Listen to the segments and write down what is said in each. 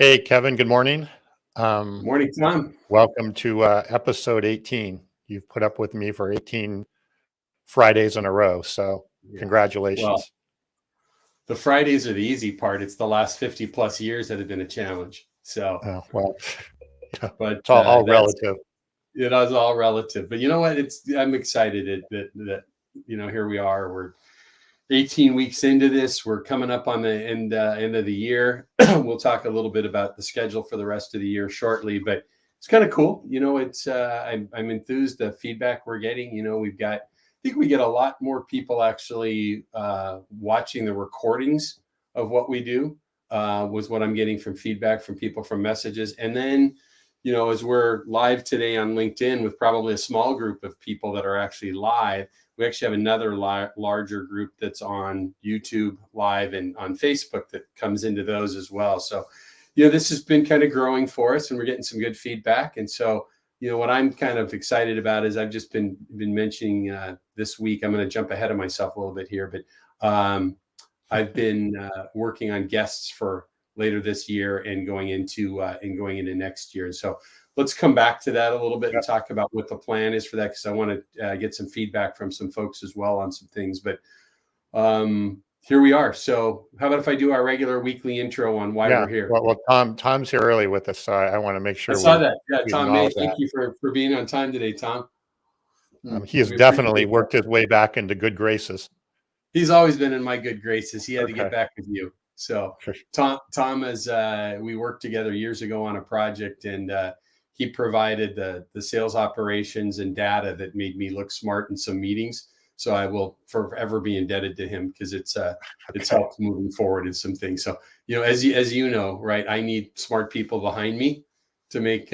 Hey, Kevin, good morning. Um, Morning, Tom. Welcome to episode 18. You've put up with me for 18 Fridays in a row, so Yeah. Well, congratulations. the Fridays are the easy part. It's the last 50 plus years that have been a challenge. So, Well, yeah, but it's all relative. it is all relative. But you know what? I'm excited that here we are. We're 18 weeks into this. We're coming up on the end of the year. We'll talk a little bit about the schedule for the rest of the year shortly, but it's kind of cool. I'm enthused the feedback we're getting. I think we get a lot more people actually watching the recordings of what we do. Was what I'm getting from feedback from people from messages, and then as we're live today on LinkedIn with probably a small group of people that are actually live, we actually have another larger group that's on YouTube live and on Facebook that comes into those as well. So, this has been kind of growing for us and we're getting some good feedback. And so, what I'm kind of excited about is I've just been mentioning this week, I'm going to jump ahead of myself a little bit here, but I've been working on guests for later this year and going into next year. And so let's come back to that a little bit and talk about what the plan is for that, because I want to get some feedback from some folks as well on some things. But here we are. So how about if I do our regular weekly intro on why we're here? Tom's here early with us, so I want to make sure I saw that. Yeah, we Tom May, acknowledge thank that. you for being on time today, Tom. He has We definitely appreciate that. worked his way back into good graces. He's always been in my good graces. He had to get Okay. back with you. So Tom is we worked together years ago on a project, and he provided the sales operations and data that made me look smart in some meetings. So I will forever be indebted to him, because it's helped moving forward in some things. So as you know, right, I need smart people behind me to make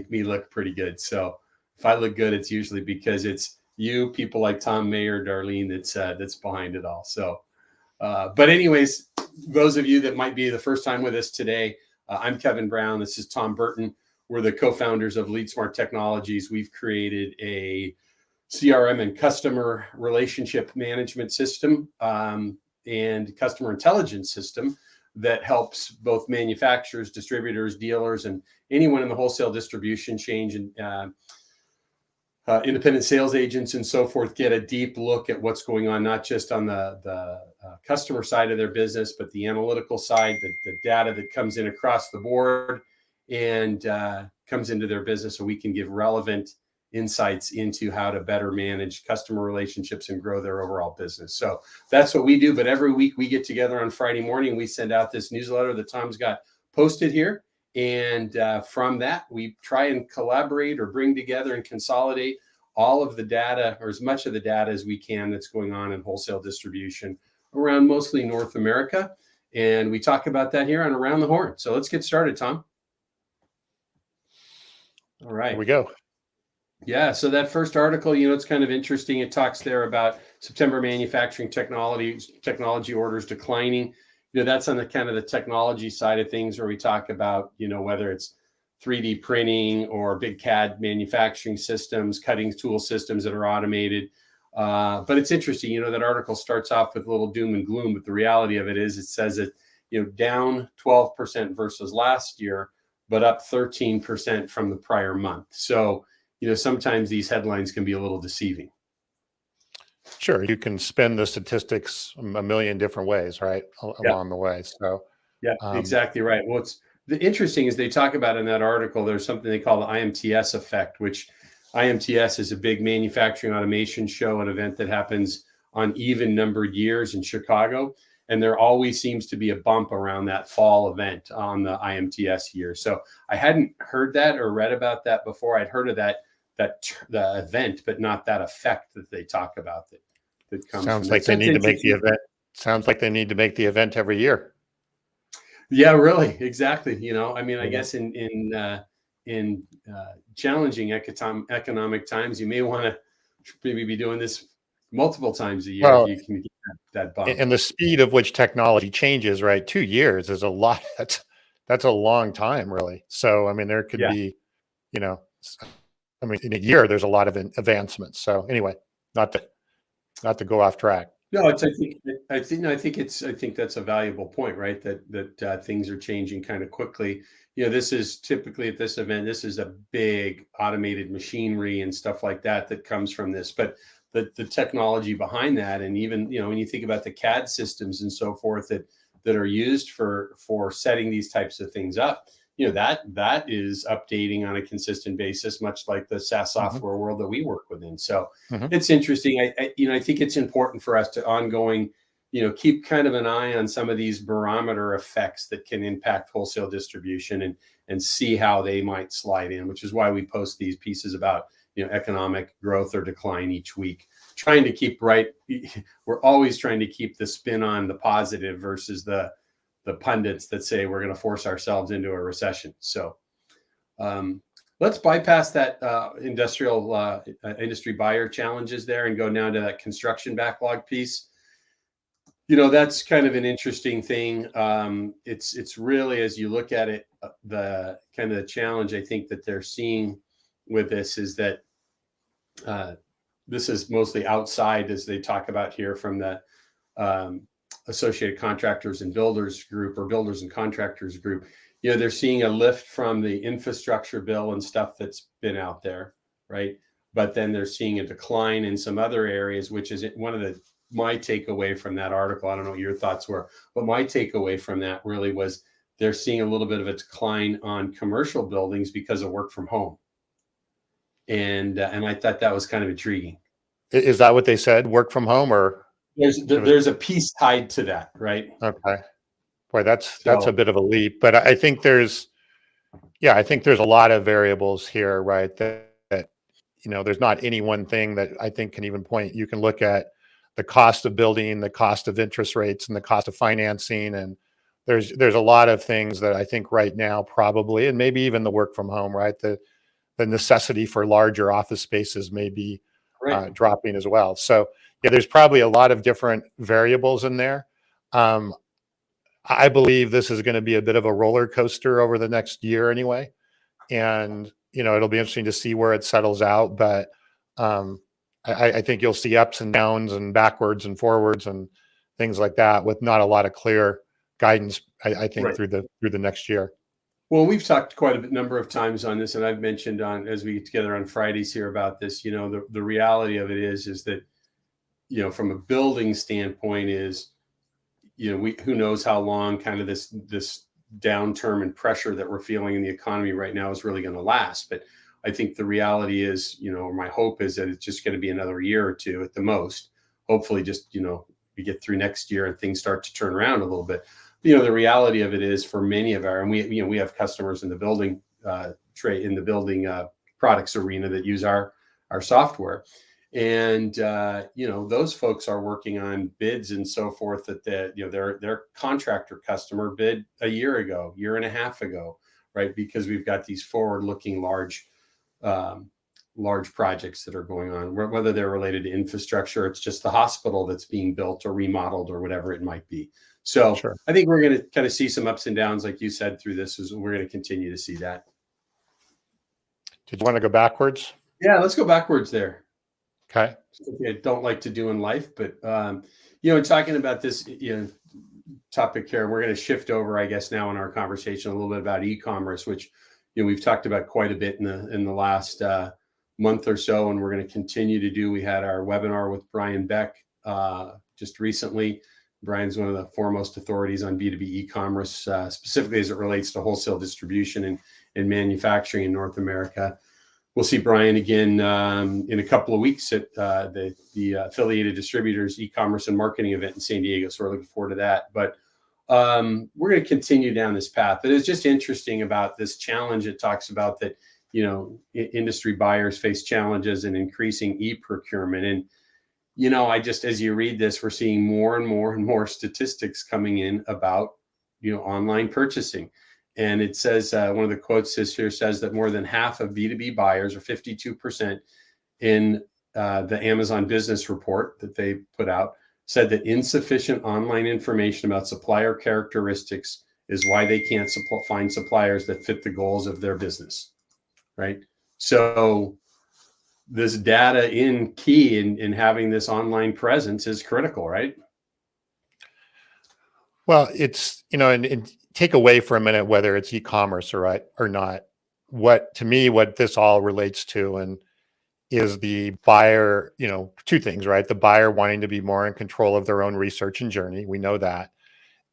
me look pretty good. So if I look good, it's usually because it's you, people like Tom Mayer, Darlene, that's behind it all. So, but anyways, those of you that might be the first time with us today, I'm Kevin Brown. This is Tom Burton. We're the co-founders of LeadSmart Technologies. We've created a CRM and customer relationship management system and customer intelligence system that helps both manufacturers, distributors, dealers, and anyone in the wholesale distribution chain and independent sales agents and so forth get a deep look at what's going on, not just on the customer side of their business, but the analytical side, the data that comes in across the board and comes into their business, so we can give relevant insights into how to better manage customer relationships and grow their overall business. So that's what we do. But every week we get together on Friday morning, we send out this newsletter that Tom's got posted here. And from that, we try and collaborate or bring together and consolidate all of the data, or as much of the data as we can, that's going on in wholesale distribution around mostly North America. And we talk about that here on Around the Horn. So let's get started, Tom. All right. Here we go. Yeah, so that first article, it's kind of interesting. It talks there about September manufacturing technology orders declining. That's on the kind of the technology side of things, where we talk about, whether it's 3D printing or big CAD manufacturing systems, cutting tool systems that are automated. But it's interesting, that article starts off with a little doom and gloom, but the reality of it is, it says that, down 12% versus last year, but up 13% from the prior month. So, sometimes these headlines can be a little deceiving. Sure, you can spin the statistics a million different ways, right, along the way. So, yeah, exactly right. Well, the interesting is they talk about in that article, there's something they call the IMTS effect, which IMTS is a big manufacturing automation show, an event that happens on even numbered years in Chicago. And there always seems to be a bump around that fall event on the IMTS year. So I hadn't heard that or read about that before. I'd heard of the event, but not that effect that they talk about that comes. Sounds like they need to make the event. Sounds like they need to make the event every year. Yeah, really, exactly. I guess in challenging economic times, you may want to maybe be doing this multiple times a year, Well, if you can get that bump. And the speed of which technology changes, right? 2 years is a lot. That's a long time, really. So, I mean, there could be, in a year, there's a lot of advancements. So anyway, not to go off track. No, I think that's a valuable point, right? That things are changing kind of quickly. This is typically at this event. This is a big automated machinery and stuff like that comes from this, but the technology behind that, and even when you think about the CAD systems and so forth that are used for setting these types of things up, that is updating on a consistent basis, much like the SaaS software world that we work within. So it's interesting. I think it's important for us to ongoing, keep kind of an eye on some of these barometer effects that can impact wholesale distribution and see how they might slide in, which is why we post these pieces about, economic growth or decline each week, trying to keep we're always trying to keep the spin on the positive versus the pundits that say we're going to force ourselves into a recession. So let's bypass that industry buyer challenges there and go down to that construction backlog piece. That's kind of an interesting thing. It's really, as you look at it, the kind of the challenge I think that they're seeing with this is that this is mostly outside, as they talk about here, from the Associated Contractors and Builders Group, or Builders and Contractors Group. They're seeing a lift from the infrastructure bill and stuff that's been out there, right? But then they're seeing a decline in some other areas, which is one of my takeaway from that article. I don't know what your thoughts were, but my takeaway from that really was they're seeing a little bit of a decline on commercial buildings because of work from home. And I thought that was kind of intriguing. Is that what they said? Work from home, or there's a piece tied to that, right? Okay. Boy, that's a bit of a leap, but I think there's a lot of variables here, right? That there's not any one thing that I think can even point. You can look at the cost of building, the cost of interest rates, and the cost of financing, and there's a lot of things that I think right now probably, and maybe even the work from home, right? The necessity for larger office spaces may be dropping as well. So there's probably a lot of different variables in there. I believe this is going to be a bit of a roller coaster over the next year anyway. And, it'll be interesting to see where it settles out. But I think you'll see ups and downs and backwards and forwards and things like that, with not a lot of clear guidance, I think, through the next year. Well, we've talked quite a number of times on this, and I've mentioned as we get together on Fridays here about this. The reality of it is that, from a building standpoint is, who knows how long kind of this downturn and pressure that we're feeling in the economy right now is really going to last. But I think the reality is, my hope is that it's just going to be another year or two at the most. Hopefully just, we get through next year and things start to turn around a little bit. The reality of it is, for many of our, and we have customers in the building products arena that use our year. And, those folks are working on bids and so forth that their contractor customer bid a year and a half ago, right? Because we've got these forward-looking large projects that are going on, whether they're related to infrastructure, it's just the hospital that's being built or remodeled or whatever it might be. So sure. I think we're going to kind of see some ups and downs, like you said, through this. We're going to continue to see that. Did you want to go backwards? Yeah, let's go backwards there. Okay. I don't like to do in life, but talking about this, topic here, we're going to shift over, I guess, now in our conversation a little bit about e-commerce, which we've talked about quite a bit in the last month or so, and we're going to continue to do. We had our webinar with Brian Beck just recently. Brian's one of the foremost authorities on B2B e-commerce, specifically as it relates to wholesale distribution and manufacturing in North America. We'll see Brian again in a couple of weeks at the Affiliated Distributors e-commerce and marketing event in San Diego. So we're looking forward to that. But we're going to continue down this path. But it's just interesting about this challenge. It talks about that, industry buyers face challenges in increasing e-procurement. And, as you read this, we're seeing more and more and more statistics coming in about, online purchasing. And it says, one of the quotes here says that more than half of B2B buyers, or 52%, in the Amazon Business Report that they put out, said that insufficient online information about supplier characteristics is why they can't find suppliers that fit the goals of their business, right? So this data in key in having this online presence is critical, right? Well, it's, and take away for a minute whether it's e-commerce or not. What to me, what this all relates to and is the buyer, two things, right? The buyer wanting to be more in control of their own research and journey. We know that.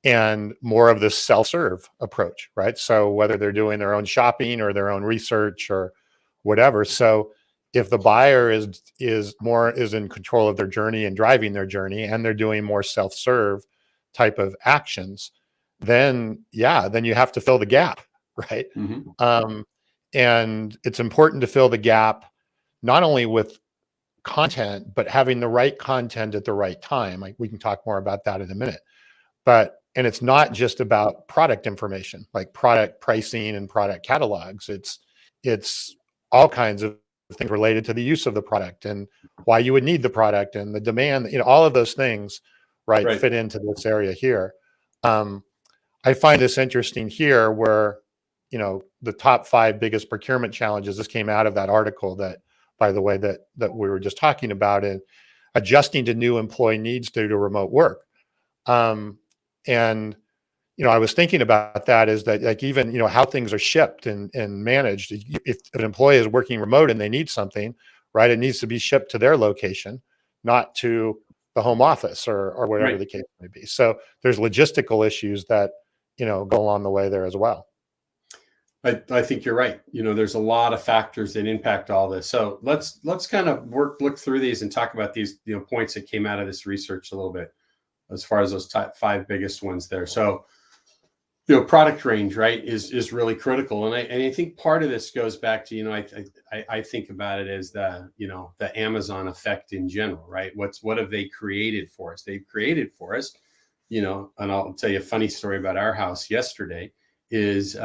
And more of this self-serve approach, right? So whether they're doing their own shopping or their own research or whatever. So if the buyer is in control of their journey and driving their journey, and they're doing more self-serve type of actions, then then you have to fill the gap, right? Mm-hmm. And it's important to fill the gap not only with content, but having the right content at the right time. Like, we can talk more about that in a minute. And it's not just about product information, like product pricing and product catalogs. It's all kinds of things related to the use of the product and why you would need the product and the demand, all of those things, right, fit into this area here. I find this interesting here where, the top 5 biggest procurement challenges, this came out of that article that, by the way, that we were just talking about, and adjusting to new employee needs due to remote work. And, I was thinking about that is that, like, even, how things are shipped and managed. If an employee is working remote and they need something, right, it needs to be shipped to their location, not to the home office or whatever the case may be. So there's logistical issues that, go along the way there as well. I think you're right. There's a lot of factors that impact all this. So let's kind of look through these and talk about these, points that came out of this research a little bit, as far as those top 5 biggest ones there. So, product range, right, is really critical. And I think part of this goes back to, I think about it as the Amazon effect in general, right? What have they created for us? They've created for us, and I'll tell you a funny story about our house yesterday is,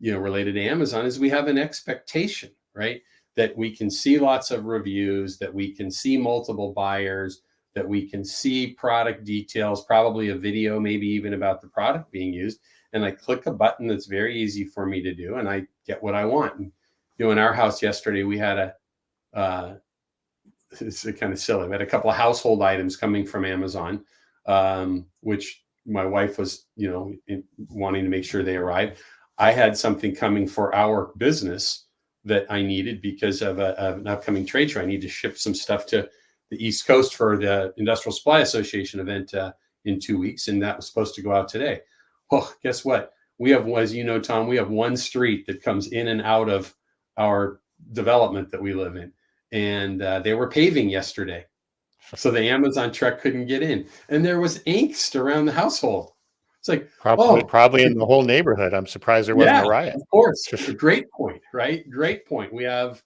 related to Amazon, is we have an expectation, right, that we can see lots of reviews, that we can see multiple buyers, that we can see product details, probably a video, maybe even about the product being used. And I click a button that's very easy for me to do, and I get what I want. And, in our house yesterday, we had it's kind of silly. We had a couple of household items coming from Amazon, which my wife was, wanting to make sure they arrived. I had something coming for our business that I needed because of an upcoming trade show. I need to ship some stuff to the East Coast for the Industrial Supply Association event in 2 weeks, and that was supposed to go out today. Oh, guess what? We have, as you know, Tom, we have one street that comes in and out of our development that we live in, and they were paving yesterday, so the Amazon truck couldn't get in, and there was angst around the household. It's like, probably in the whole neighborhood. I'm surprised there wasn't a riot. Of course, great point, right? Great point. We have.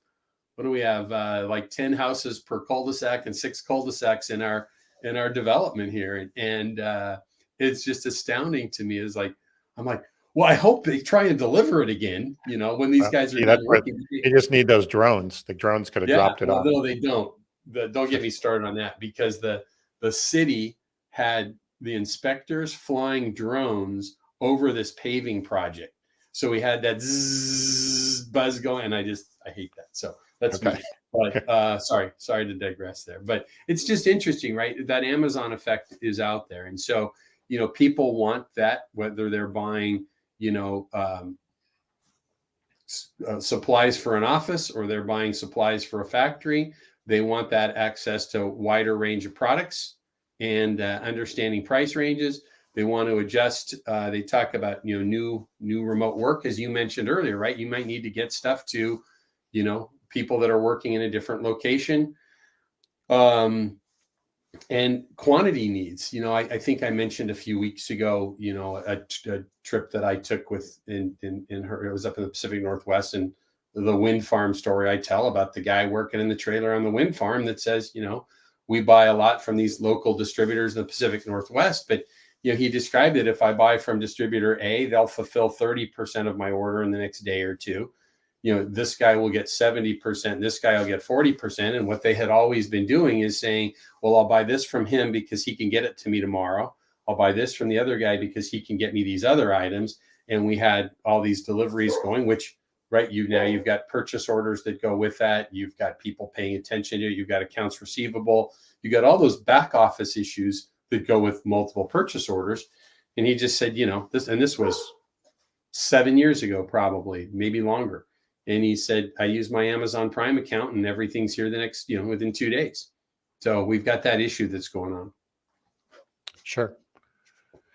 What do we have? Like 10 houses per cul-de-sac and 6 cul-de-sacs in our development here, and it's just astounding to me. Is like, I'm like, well, I hope they try and deliver it again. When these guys are done working, they just need those drones. The drones could have dropped it off. No, they don't. Don't get me started on that, because the city had the inspectors flying drones over this paving project, so we had that buzz going, and I hate that. So. That's me. But sorry to digress there. But it's just interesting, right? That Amazon effect is out there. And so, people want that, whether they're buying, supplies for an office or they're buying supplies for a factory. They want that access to a wider range of products and understanding price ranges. They want to adjust. They talk about, new remote work, as you mentioned earlier, right? You might need to get stuff to, people that are working in a different location, and quantity needs. I think I mentioned a few weeks ago, a trip that I took with in her. It was up in the Pacific Northwest, and the wind farm story I tell about the guy working in the trailer on the wind farm that says, we buy a lot from these local distributors in the Pacific Northwest, but he described it. If I buy from distributor A, they'll fulfill 30% of my order in the next day or two. This guy will get 70%, this guy will get 40%. And what they had always been doing is saying, well, I'll buy this from him because he can get it to me tomorrow. I'll buy this from the other guy because he can get me these other items. And we had all these deliveries going, which right? You've got purchase orders that go with that. You've got people paying attention to it. You've got accounts receivable. You got all those back office issues that go with multiple purchase orders. And he just said, this was 7 years ago, probably, maybe longer. And he said, I use my Amazon Prime account and everything's here the next, within 2 days. So we've got that issue that's going on. Sure.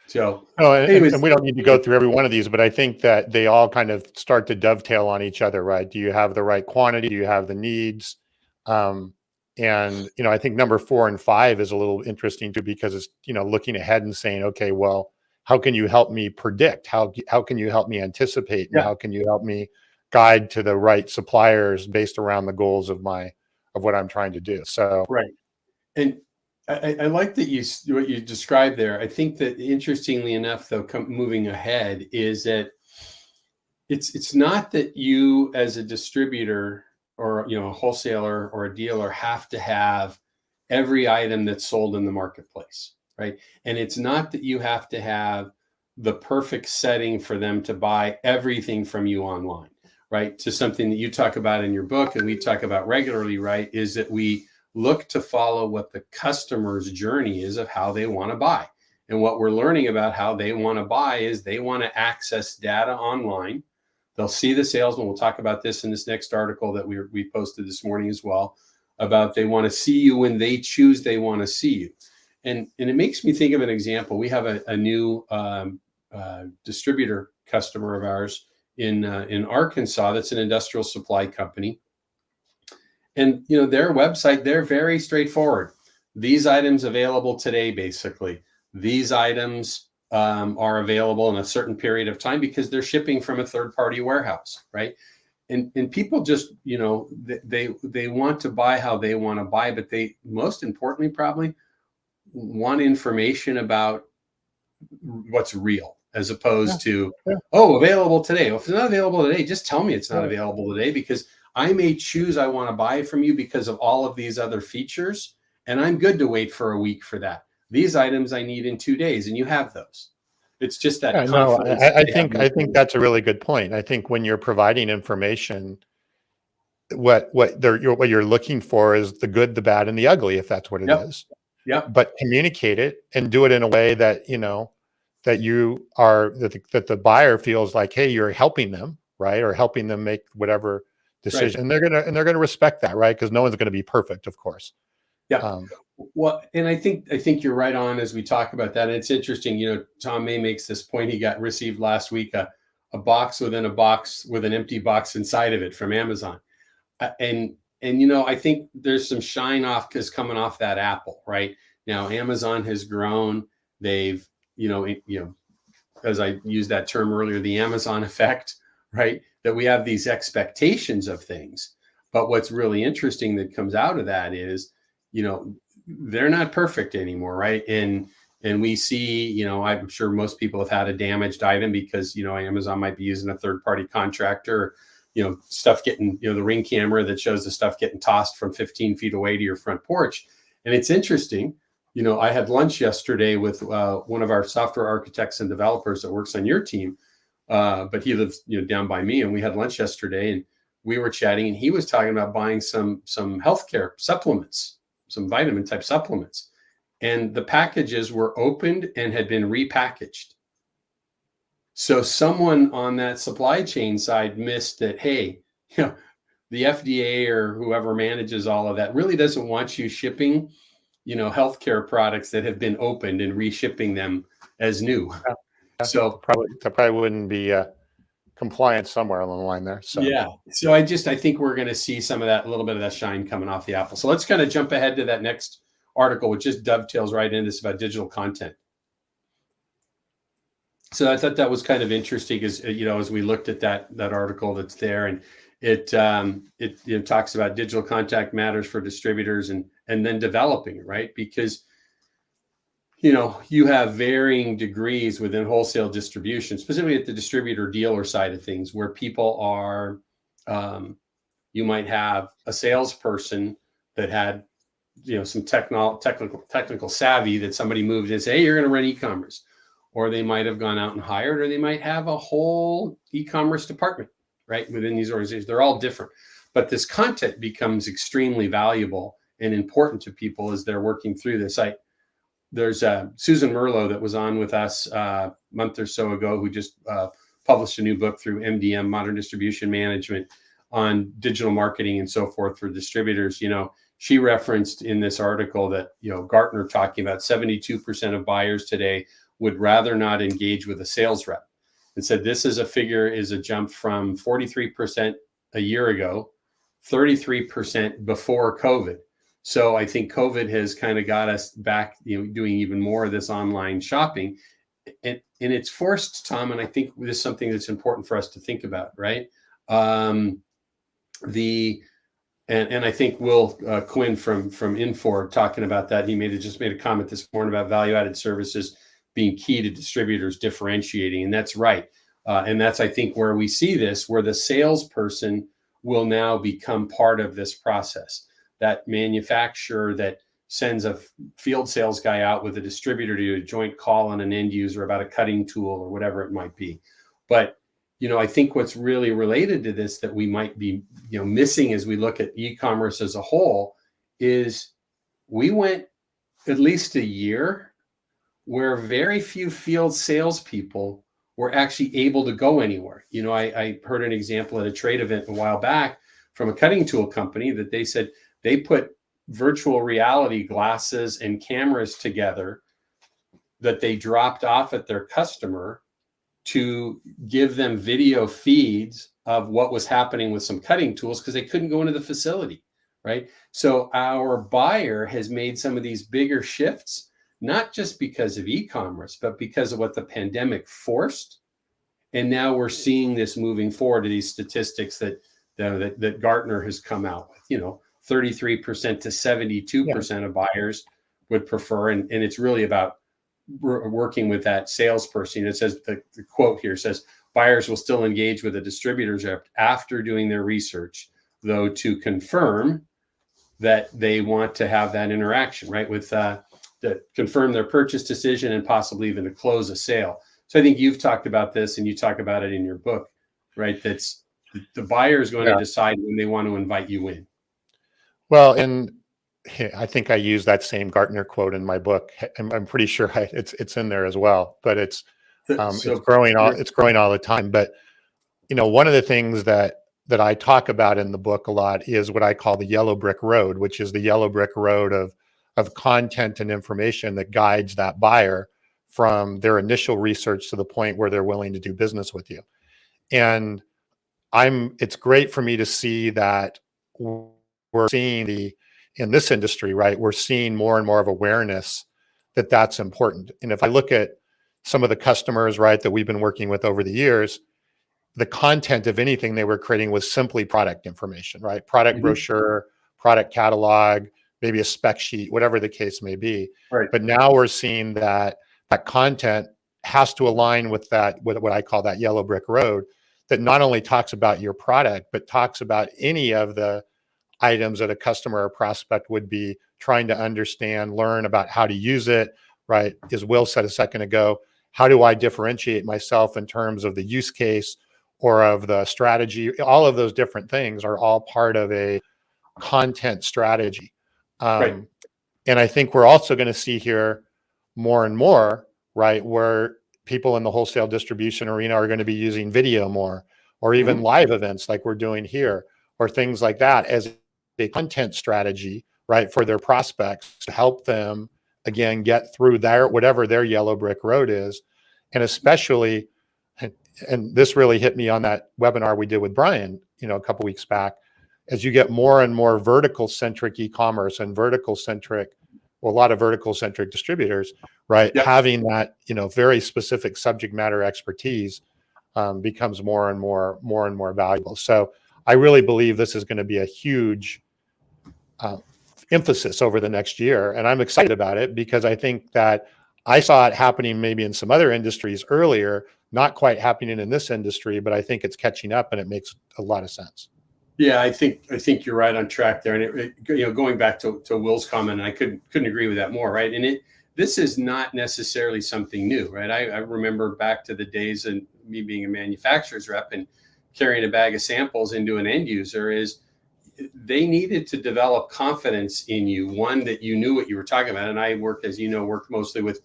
So, anyways, and we don't need to go through every one of these, but I think that they all kind of start to dovetail on each other, right? Do you have the right quantity? Do you have the needs? And, I think number 4 and 5 is a little interesting too, because it's, looking ahead and saying, okay, well, how can you help me predict? How can you help me anticipate? And how can you help me guide to the right suppliers based around the goals of what I'm trying to do? So, right. And I like that what you described there. I think that interestingly enough, though, moving ahead is that it's not that you as a distributor or a wholesaler or a dealer have to have every item that's sold in the marketplace, right? And it's not that you have to have the perfect setting for them to buy everything from you online, right? To something that you talk about in your book and we talk about regularly, right? Is that we look to follow what the customer's journey is of how they want to buy. And what we're learning about how they want to buy is they want to access data online. They'll see the salesman. We'll talk about this in this next article that we posted this morning as well, about they want to see you when they choose they want to see you. And it makes me think of an example. We have a new distributor customer of ours in Arkansas that's an industrial supply company. And, their website, they're very straightforward. These items available today, basically. These items are available in a certain period of time because they're shipping from a third-party warehouse, right? And people just, they want to buy how they want to buy, but they, most importantly, probably want information about what's real as opposed to, available today. Well, if it's not available today, just tell me it's not available today, because I may choose I want to buy from you because of all of these other features, and I'm good to wait for a week for that. These items I need in 2 days, and you have those. It's just that confidence. I think that's a really good point. I think when you're providing information, what you're looking for is the good, the bad, and the ugly, if that's what it is. Yeah. But communicate it and do it in a way that that the buyer feels like, hey, you're helping them, right, or helping them make whatever decision. Right. And they're gonna respect that, right? Because no one's going to be perfect, of course. Yeah. Well, and I think you're right on as we talk about that. And it's interesting, Tom May makes this point. He received last week a box within a box with an empty box inside of it from Amazon. And I think there's some shine off because coming off that Apple, right? Now Amazon has grown. They've, as I used that term earlier, the Amazon effect, right? That we have these expectations of things. But what's really interesting that comes out of that is, they're not perfect anymore, right? And we see, I'm sure most people have had a damaged item because, Amazon might be using a third-party contractor, stuff getting, the Ring camera that shows the stuff getting tossed from 15 feet away to your front porch. And it's interesting, I had lunch yesterday with one of our software architects and developers that works on your team, but he lives, down by me, and we had lunch yesterday and we were chatting, and he was talking about buying some healthcare supplements, some vitamin type supplements, and the packages were opened and had been repackaged. So someone on that supply chain side missed that, hey, the FDA or whoever manages all of that really doesn't want you shipping, healthcare products that have been opened and reshipping them as new. So that probably wouldn't be compliant somewhere along the line there. So So I think we're going to see some of that, a little bit of that shine coming off the Apple. So let's kind of jump ahead to that next article, which just dovetails right into this about digital content. So I thought that was kind of interesting as we looked at that article that's there, and it talks about digital contact matters for distributors and then developing it, right? Because you have varying degrees within wholesale distribution, specifically at the distributor dealer side of things, where people are, you might have a salesperson that had, some technical savvy that somebody moved and say, hey, you're going to run e-commerce, or they might have gone out and hired, or they might have a whole e-commerce department, right? Within these organizations, they're all different, but this content becomes extremely valuable and important to people as they're working through this. There's Susan Merlo that was on with us a month or so ago, who just published a new book through MDM, Modern Distribution Management, on digital marketing and so forth for distributors. She referenced in this article that, Gartner talking about 72% of buyers today would rather not engage with a sales rep, and said this is a jump from 43% a year ago, 33% before COVID. So I think COVID has kind of got us back, doing even more of this online shopping, and it's forced, Tom, and I think this is something that's important for us to think about, right? And I think Will Quinn from Infor talking about that. He just made a comment this morning about value-added services being key to distributors differentiating, and that's right. And that's, I think, where we see this, where the salesperson will now become part of this process. That manufacturer that sends a field sales guy out with a distributor to do a joint call on an end user about a cutting tool or whatever it might be. But I think what's really related to this that we might be, missing as we look at e-commerce as a whole is we went at least a year where very few field salespeople were actually able to go anywhere. I heard an example at a trade event a while back from a cutting tool company that they said they put virtual reality glasses and cameras together that they dropped off at their customer to give them video feeds of what was happening with some cutting tools because they couldn't go into the facility, right? So our buyer has made some of these bigger shifts, not just because of e-commerce, but because of what the pandemic forced. And now we're seeing this moving forward to these statistics that Gartner has come out with, 33% to 72% of buyers would prefer. And it's really about working with that salesperson. It says the quote here says buyers will still engage with a distributor's rep after doing their research, though, to confirm that they want to have that interaction, right, with to confirm their purchase decision and possibly even to close a sale. So I think you've talked about this and you talk about it in your book, right? That's the buyer is going to decide when they want to invite you in. Well, and I think I use that same Gartner quote in my book. I'm pretty sure it's in there as well, but it's growing all the time. But one of the things that I talk about in the book a lot is what I call the yellow brick road, which is the yellow brick road of content and information that guides that buyer from their initial research to the point where they're willing to do business with you. And it's great for me to see that we're seeing in this industry, right? We're seeing more and more of awareness that that's important. And if I look at some of the customers, right, that we've been working with over the years, the content of anything they were creating was simply product information, right? Product brochure, product catalog, maybe a spec sheet, whatever the case may be. Right. But now we're seeing that content has to align with what I call that yellow brick road, that not only talks about your product, but talks about any of the items that a customer or prospect would be trying to understand, learn about how to use it, right? As Will said a second ago, how do I differentiate myself in terms of the use case or of the strategy? All of those different things are all part of a content strategy. Right. And I think we're also going to see here more and more, right, where people in the wholesale distribution arena are going to be using video more, or even live events like we're doing here, or things like that as a content strategy, right, for their prospects to help them, again, get through whatever their yellow brick road is. And especially, and this really hit me on that webinar we did with Brian, a couple of weeks back, as you get more and more vertical centric e-commerce and a lot of vertical centric distributors, right? Yep. Having that, very specific subject matter expertise becomes more and more valuable. So I really believe this is going to be a huge emphasis over the next year. And I'm excited about it because I think that I saw it happening maybe in some other industries earlier, not quite happening in this industry, but I think it's catching up and it makes a lot of sense. Yeah, I think you're right on track there. And going back to Will's comment, I couldn't agree with that more, right? And this is not necessarily something new, right? I remember back to the days of me being a manufacturer's rep and carrying a bag of samples into an end user is they needed to develop confidence in you. One, that you knew what you were talking about. And I work, as you know, work mostly with,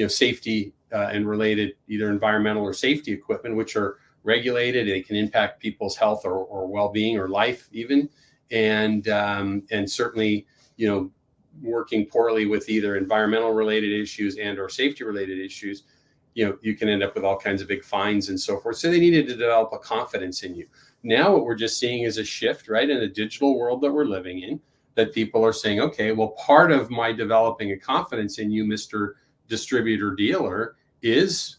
safety and related either environmental or safety equipment, which are regulated. They can impact people's health or well-being or life even. And certainly, working poorly with either environmental related issues and or safety related issues, you can end up with all kinds of big fines and so forth. So they needed to develop a confidence in you. Now what we're just seeing is a shift, right, in the digital world that we're living in, that people are saying, okay, well, part of my developing a confidence in you, Mr. Distributor Dealer, is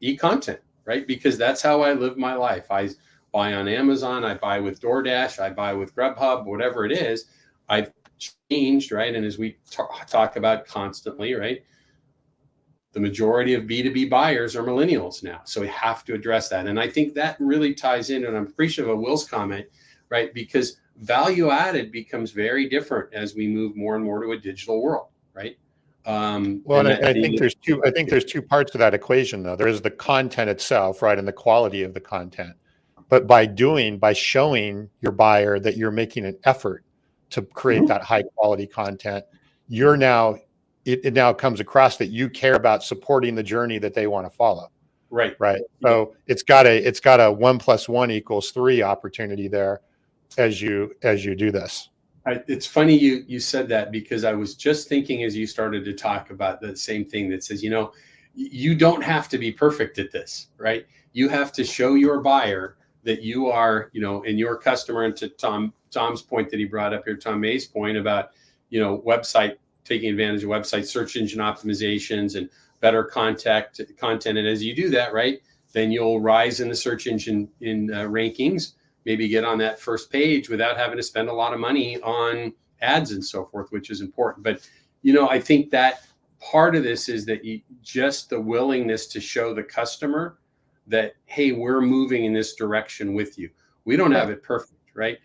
e-content, right? Because that's how I live my life. I buy on Amazon, I buy with DoorDash, I buy with Grubhub, whatever it is. I've changed, right? And as we talk about constantly, right, the majority of B2B buyers are millennials now. So we have to address that. And I think that really ties in, and I'm appreciative of Will's comment, right? Because value added becomes very different as we move more and more to a digital world, right? Well, and I think there's two. I think there's two parts to that equation, though. There is the content itself, right, and the quality of the content. But by showing your buyer that you're making an effort to create that high quality content, you're now it now comes across that you care about supporting the journey that they want to follow. Right. So it's got a 1 + 1 = 3 opportunity there as you do this. It's funny you said that, because I was just thinking as you started to talk about the same thing that says, you don't have to be perfect at this, right? You have to show your buyer that you are, and your customer, and to Tom's point that he brought up here, Tom May's point about, taking advantage of website search engine optimizations and better content. And as you do that, right, then you'll rise in the search engine rankings, maybe get on that first page without having to spend a lot of money on ads and so forth, which is important. But, I think that part of this is that just the willingness to show the customer that, hey, we're moving in this direction with you. We don't have it perfect, right?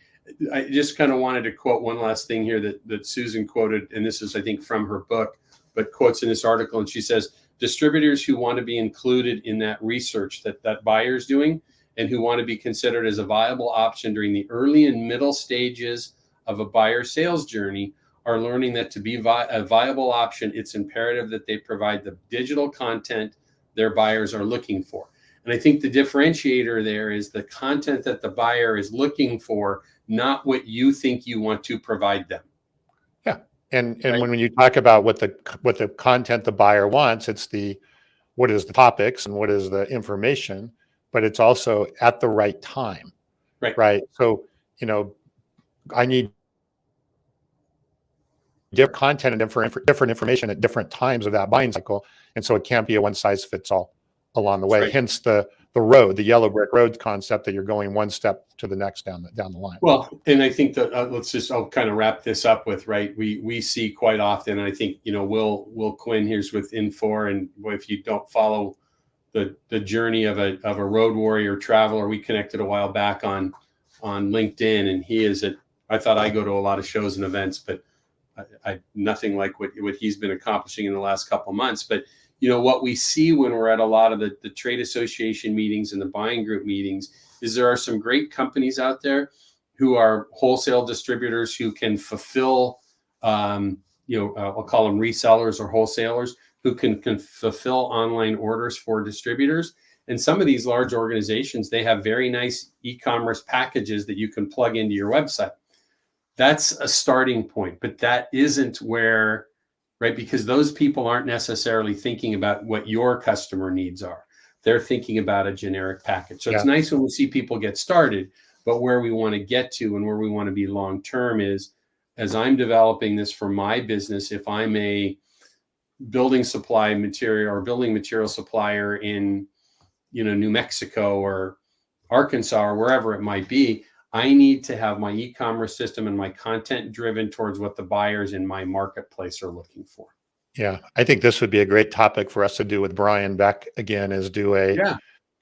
I just kind of wanted to quote one last thing here that Susan quoted, and this is, I think, from her book, but quotes in this article. And she says, distributors who want to be included in that research that buyer's doing, and who want to be considered as a viable option during the early and middle stages of a buyer sales journey, are learning that to be a viable option, it's imperative that they provide the digital content their buyers are looking for. And I think the differentiator there is the content that the buyer is looking for, not what you think you want to provide them. Yeah. And right. when you talk about what the content the buyer wants, it's what is the topics and what is the information, but it's also at the right time. Right. So, I need different content and different information at different times of that buying cycle. And so it can't be a one size fits all along the way. Right. Hence the yellow brick road concept, that you're going one step to the next down the line. Well, and I think that I'll kind of wrap this up with, right, we see quite often, and I think, Will Quinn here's with Infor, and if you don't follow the journey of a road warrior traveler, we connected a while back on LinkedIn, and he is I thought I go to a lot of shows and events, but I nothing like what he's been accomplishing in the last couple of months. But what we see when we're at a lot of the trade association meetings and the buying group meetings is there are some great companies out there who are wholesale distributors who can fulfill, I'll call them resellers or wholesalers, who can fulfill online orders for distributors. And some of these large organizations, they have very nice e-commerce packages that you can plug into your website. That's a starting point, but that isn't where, right? Because those people aren't necessarily thinking about what your customer needs are. They're thinking about a generic package. So It's nice when we see people get started, but where we want to get to and where we want to be long-term is, as I'm developing this for my business, if I'm a building supply material or building material supplier in, New Mexico or Arkansas or wherever it might be, I need to have my e-commerce system and my content driven towards what the buyers in my marketplace are looking for. Yeah, I think this would be a great topic for us to do with Brian Beck again, is do a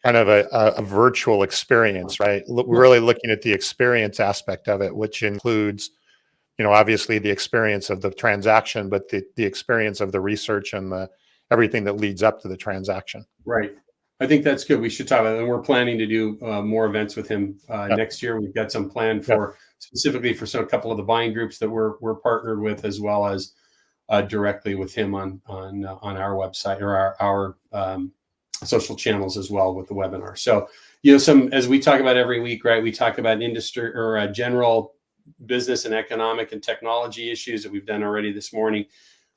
kind of a virtual experience, right? Really looking at the experience aspect of it, which includes, obviously the experience of the transaction, but the experience of the research and everything that leads up to the transaction. Right. I think that's good. We should talk about it. And we're planning to do more events with him Yep. next year. We've got some planned for specifically for a couple of the buying groups that we're partnered with, as well as directly with him on our website or our social channels as well with the webinar. So, as we talk about every week, right? We talk about industry or general business and economic and technology issues that we've done already this morning.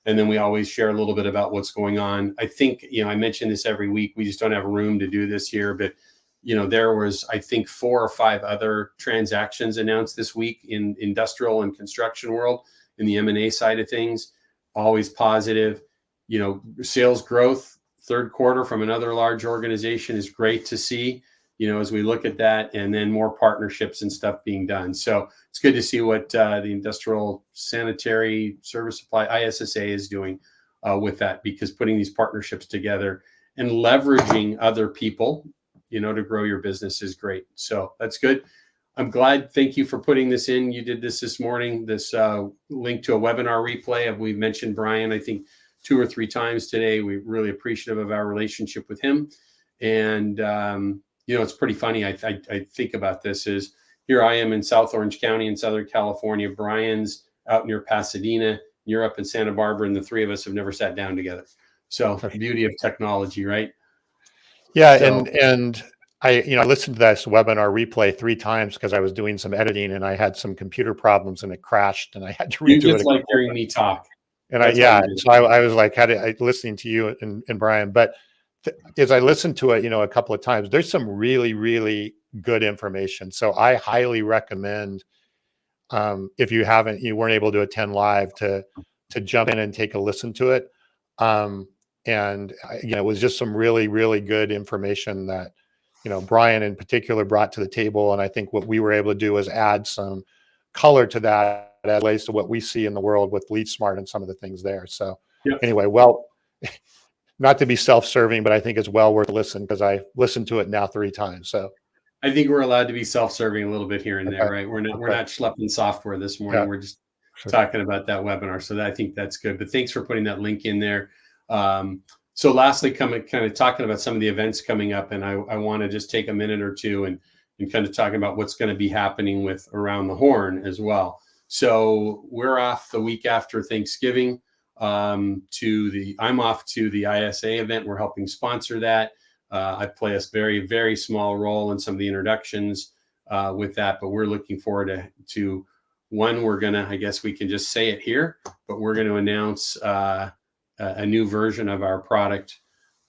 And then we always share a little bit about what's going on. I think, I mention this every week. We just don't have room to do this here, but there was, I think, 4 or 5 other transactions announced this week in industrial and construction world in the M&A side of things. Always positive. Sales growth third quarter from another large organization is great to see, as we look at that, and then more partnerships and stuff being done. So it's good to see what the Industrial Sanitary Service Supply, ISSA, is doing with that, because putting these partnerships together and leveraging other people, to grow your business is great. So that's good. I'm glad. Thank you for putting this in. You did this morning, this link to a webinar replay. We've mentioned Brian, I think, 2 or 3 times today. We're really appreciative of our relationship with him. And, it's pretty funny. I think about this is here I am in South Orange County in Southern California. Brian's out near Pasadena. You're up in Santa Barbara, and the 3 of us have never sat down together. So the beauty of technology, right? Yeah. So, and I listened to this webinar replay 3 times because I was doing some editing and I had some computer problems and it crashed and I had to redo it. You just like hearing me talk. And so I was like, listening to you and Brian, but as I listened to it, a couple of times, there's some really, really good information. So I highly recommend, if you weren't able to attend live, to jump in and take a listen to it. And it was just some really, really good information that, Brian in particular brought to the table. And I think what we were able to do is add some color to that as relates to what we see in the world with LeadSmart and some of the things there. So anyway, well, not to be self-serving, but I think it's well worth listening because I listened to it now 3 times. So I think we're allowed to be self-serving a little bit here and there, right? We're not schlepping software this morning. Yeah. We're just talking about that webinar. So I think that's good. But thanks for putting that link in there. So lastly, kind of talking about some of the events coming up, and I want to just take a minute or two and kind of talking about what's going to be happening with Around the Horn as well. So we're off the week after Thanksgiving. I'm off to the ISA event. We're helping sponsor that. I play a very, very small role in some of the introductions with that, but we're looking forward to one. We're gonna, I guess we can just say it here, but we're going to announce a new version of our product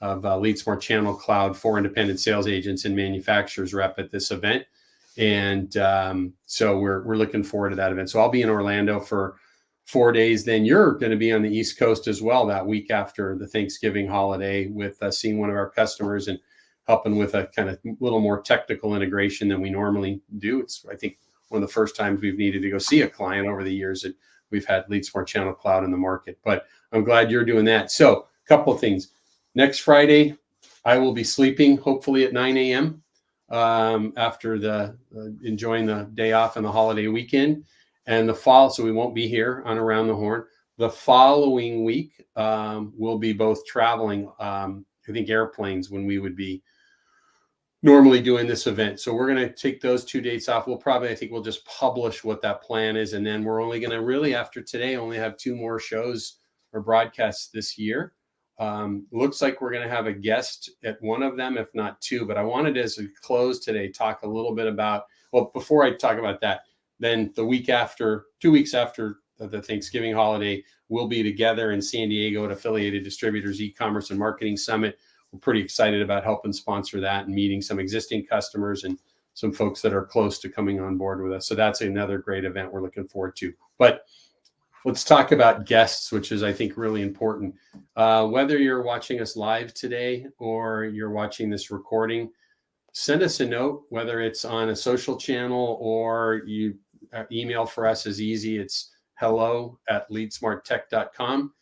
of LeadSmart Channel Cloud for independent sales agents and manufacturers rep at this event. And so we're looking forward to that event. So I'll be in Orlando for 4 days. Then you're going to be on the East Coast as well that week after the Thanksgiving holiday with seeing one of our customers and helping with a kind of little more technical integration than we normally do. It's, I think, one of the first times we've needed to go see a client over the years that we've had LeadSmart Channel Cloud in the market. But I'm glad you're doing that. So a couple of things. Next Friday, I will be sleeping, hopefully at 9 a.m. After enjoying the day off and the holiday weekend. And so we won't be here on Around the Horn. The following week, we'll be both traveling, I think airplanes when we would be normally doing this event. So we're going to take those 2 dates off. I think we'll just publish what that plan is. And then we're only going to really, after today, only have 2 more shows or broadcasts this year. Looks like we're going to have a guest at one of them, if not 2. But I wanted, as we close today, talk a little bit about, well, before I talk about that, then the week after, 2 weeks after the Thanksgiving holiday, we'll be together in San Diego at Affiliated Distributors E-Commerce and Marketing Summit. We're pretty excited about helping sponsor that and meeting some existing customers and some folks that are close to coming on board with us. So that's another great event we're looking forward to. But let's talk about guests, which is, I think, really important. Whether you're watching us live today or you're watching this recording, send us a note, whether it's on a social channel or you email for us is easy. It's hello@leadsmarttech.com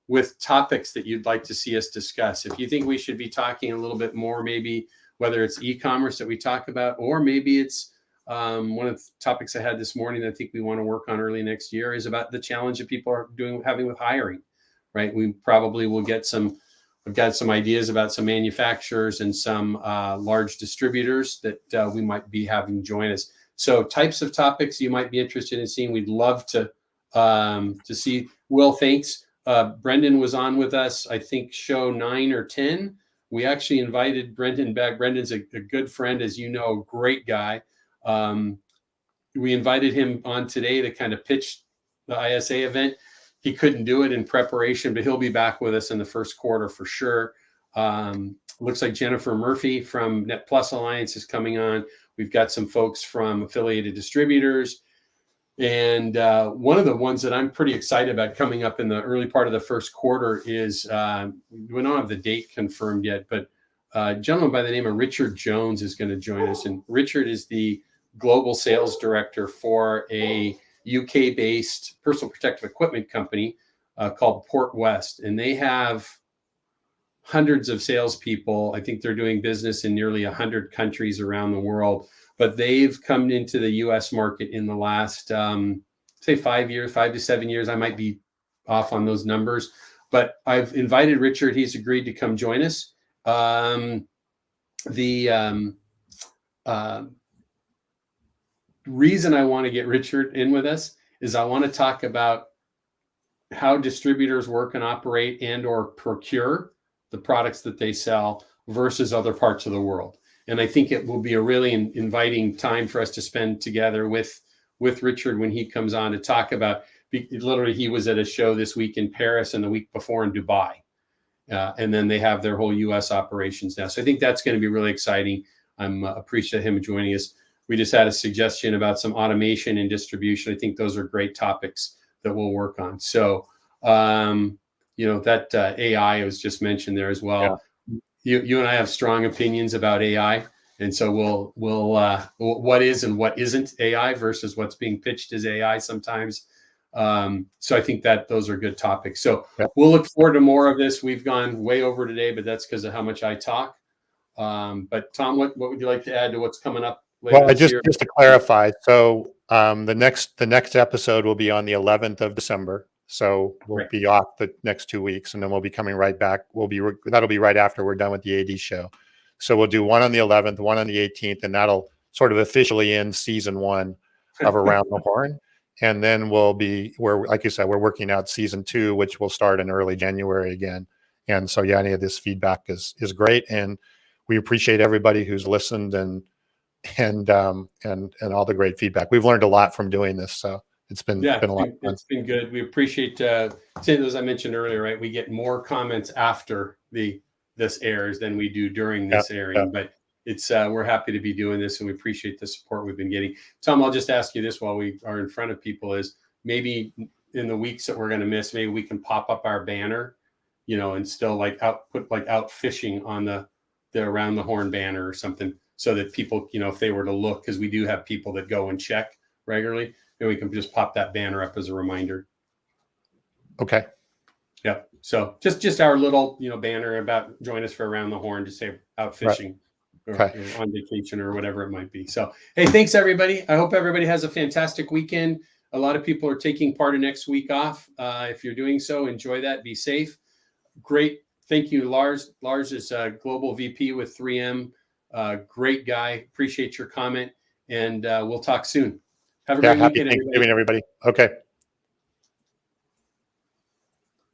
with topics that you'd like to see us discuss. If you think we should be talking a little bit more, maybe whether it's e-commerce that we talk about, or maybe it's one of the topics I had this morning that I think we want to work on early next year is about the challenge that people are having with hiring, right? We probably will get some I've got some ideas about some manufacturers and some large distributors that we might be having join us. So types of topics you might be interested in seeing. We'd love to see. Will, thanks. Brendan was on with us, I think, show 9 or 10. We actually invited Brendan back. Brendan's a good friend, as you know, great guy. We invited him on today to kind of pitch the ISA event. He couldn't do it in preparation, but he'll be back with us in the first quarter for sure. Looks like Jennifer Murphy from Net Plus Alliance is coming on. We've got some folks from affiliated distributors. And one of the ones that I'm pretty excited about coming up in the early part of the first quarter is, we don't have the date confirmed yet, but a gentleman by the name of Richard Jones is going to join us. And Richard is the global sales director for a UK-based personal protective equipment company called Port West. And they have hundreds of salespeople. I think they're doing business in nearly 100 countries around the world. But they've come into the U.S. market in the last, say 5 to 7 years. I might be off on those numbers, but I've invited Richard. He's agreed to come join us. Reason I want to get Richard in with us is I want to talk about how distributors work and operate and or procure the products that they sell versus other parts of the world. And I think it will be a really inviting time for us to spend together with Richard when he comes on to talk about, literally he was at a show this week in Paris and the week before in Dubai. And then they have their whole US operations now. So I think that's going to be really exciting. I'm appreciative of him joining us. We just had a suggestion about some automation and distribution. I think those are great topics that we'll work on. So, that AI was just mentioned there as well. Yeah. You and I have strong opinions about AI. And so we'll what is and what isn't AI versus what's being pitched as AI sometimes. So I think that those are good topics. So we'll look forward to more of this. We've gone way over today, but that's because of how much I talk. But Tom, what would you like to add to what's coming up later this year? Just to clarify, so the next episode will be on the 11th of December. So we'll be off the next 2 weeks, and then we'll be coming right back. That'll be right after we're done with the AD show. So we'll do one on the 11th, one on the 18th, and that'll sort of officially end season 1 of Around the Horn. And then like you said, we're working out season 2, which will start in early January again. And so, any of this feedback is great, and we appreciate everybody who's listened and all the great feedback. We've learned a lot from doing this, so it's been a lot of fun. It's been good. We appreciate, as I mentioned earlier, right? We get more comments after this airs than we do during this airing, but it's we're happy to be doing this, and we appreciate the support we've been getting. Tom, I'll just ask you this while we are in front of people: is maybe in the weeks that we're going to miss, maybe we can pop up our banner, and still put out fishing on the Around the Horn banner or something, so that people, if they were to look, because we do have people that go and check regularly, and we can just pop that banner up as a reminder. Okay. Yeah. So just our little, banner about join us for Around the Horn, to say out fishing or on vacation or whatever it might be. So, hey, thanks everybody. I hope everybody has a fantastic weekend. A lot of people are taking part of next week off. If you're doing so, enjoy that. Be safe. Great. Thank you, Lars. Lars is Global VP with 3M. Great guy. Appreciate your comment. And we'll talk soon. Have a great weekend, Happy Thanksgiving, everybody. Okay.